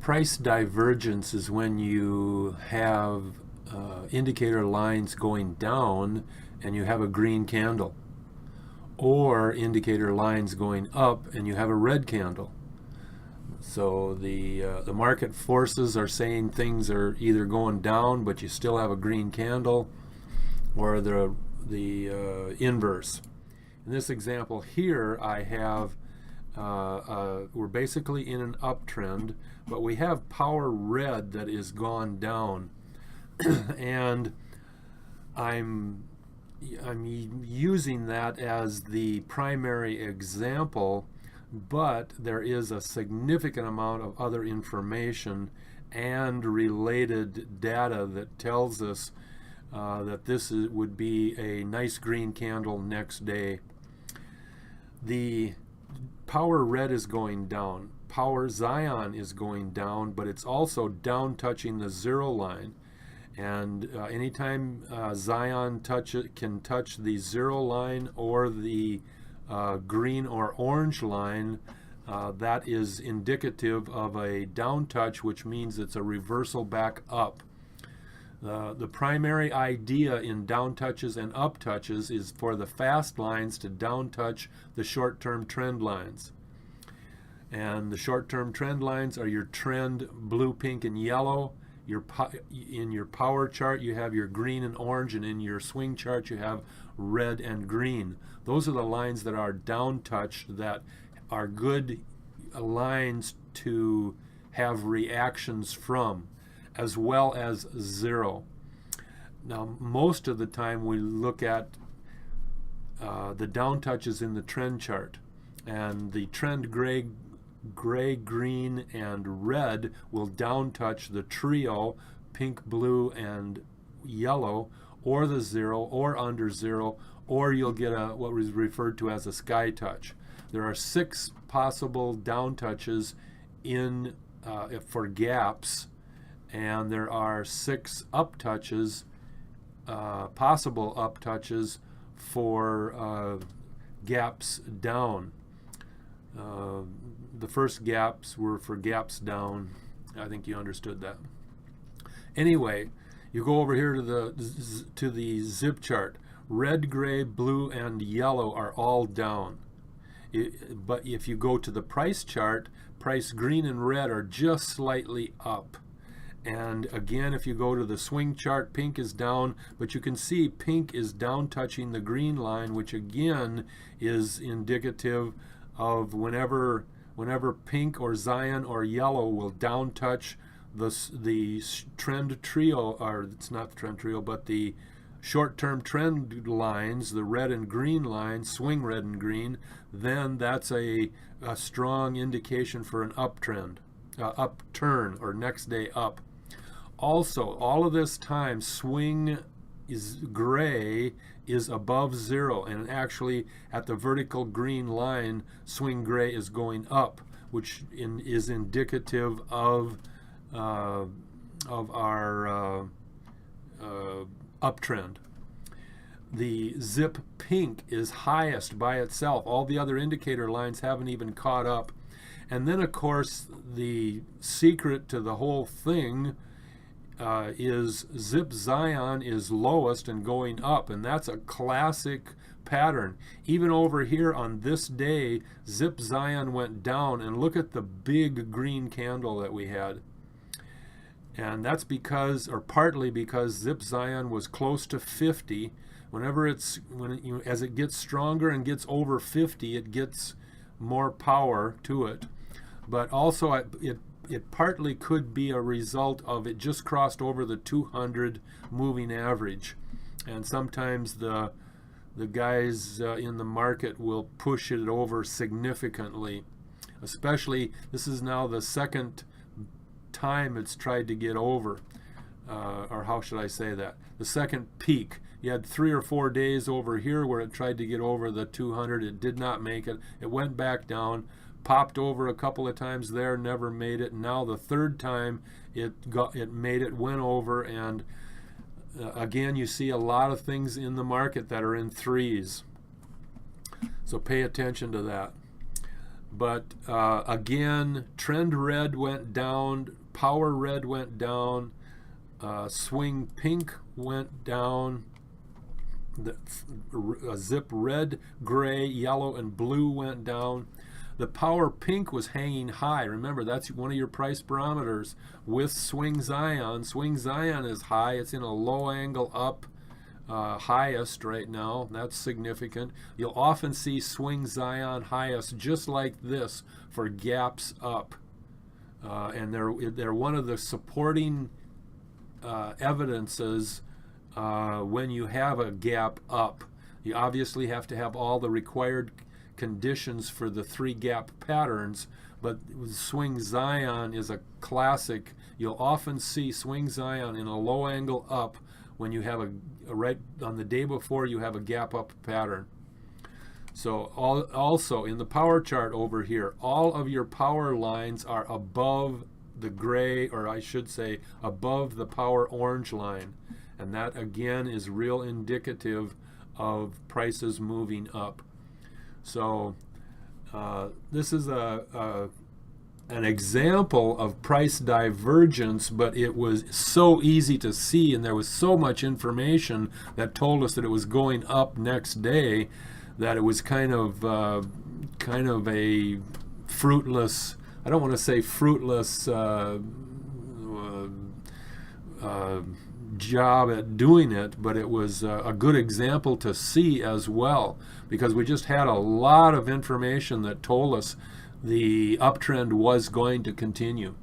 Price divergence is when you have indicator lines going down and you have a green candle, or indicator lines going up and you have a red candle. So the market forces are saying things are either going down but you still have a green candle, or the inverse. In this example here, I have we're basically in an uptrend, but we have power red that is gone down, and I'm using that as the primary example, but there is a significant amount of other information and related data that tells us that this would be a nice green candle next day. The power red is going down. Power Zion is going down, but it's also down touching the zero line. And anytime Zion can touch the zero line or the green or orange line, that is indicative of a down touch, which means it's a reversal back up. The primary idea in down touches and up touches is for the fast lines to down touch the short-term trend lines. And the short-term trend lines are your trend blue, pink, and yellow. In your power chart, you have your green and orange, and in your swing chart, you have red and green. Those are the lines that are down touched, that are good lines to have reactions from, as well as zero. Now, most of the time we look at the down touches in the trend chart, and the trend gray, green, and red will down touch the trio, pink, blue, and yellow, or the zero, or under zero, or you'll get what was referred to as a sky touch. There are 6 possible down touches for gaps, and there are 6 up touches, possible up touches for gaps down. The first gaps were for gaps down. I think you understood that. Anyway, you go over here to the zip chart. Red, gray, blue, and yellow are all down. But if you go to the price chart, price green and red are just slightly up. And again, if you go to the swing chart, pink is down, but you can see pink is down touching the green line, which again is indicative of whenever pink or Zion or yellow will down touch the trend trio, or it's not the trend trio, but the short-term trend lines, the red and green lines, swing red and green, then that's a strong indication for an uptrend, upturn, or next day up. Also, all of this time, swing is gray is above zero, and actually at the vertical green line, swing gray is going up, which is indicative of our uptrend. The zip pink is highest by itself. All the other indicator lines haven't even caught up. And then, of course, the secret to the whole thing is zip Zion is lowest and going up, and that's a classic pattern. Even over here on this day, zip Zion went down, and look at the big green candle that we had. And that's because, or partly because, zip Zion was close to 50. As it gets stronger and gets over 50, it gets more power to it. But also it partly could be a result of it just crossed over the 200 moving average, and sometimes the guys in the market will push it over significantly. Especially, this is now the second time it's tried to get over, or how should I say that? The second peak. You had 3 or 4 days over here where it tried to get over the 200. It did not make it. It went back down, popped over a couple of times there, never made it. Now the third time it made it, went over, and again, you see a lot of things in the market that are in threes. So pay attention to that. But again, trend red went down, power red went down, swing pink went down, the zip red, gray, yellow, and blue went down. The power pink was hanging high. Remember, that's one of your price barometers with Swing Zion. Swing Zion is high. It's in a low angle up, highest right now. That's significant. You'll often see Swing Zion highest just like this for gaps up. And they're one of the supporting evidences when you have a gap up. You obviously have to have all the required conditions for the 3 gap patterns, but Swing Zion is a classic. You'll often see Swing Zion in a low angle up when you have right on the day before you have a gap up pattern. So also in the power chart over here, all of your power lines are above the gray, or I should say above the power orange line, and that again is real indicative of prices moving up. So this is an example of price divergence, but it was so easy to see, and there was so much information that told us that it was going up next day, that it was kind of a fruitless, I don't want to say fruitless job at doing it, but it was a good example to see as well, because we just had a lot of information that told us the uptrend was going to continue.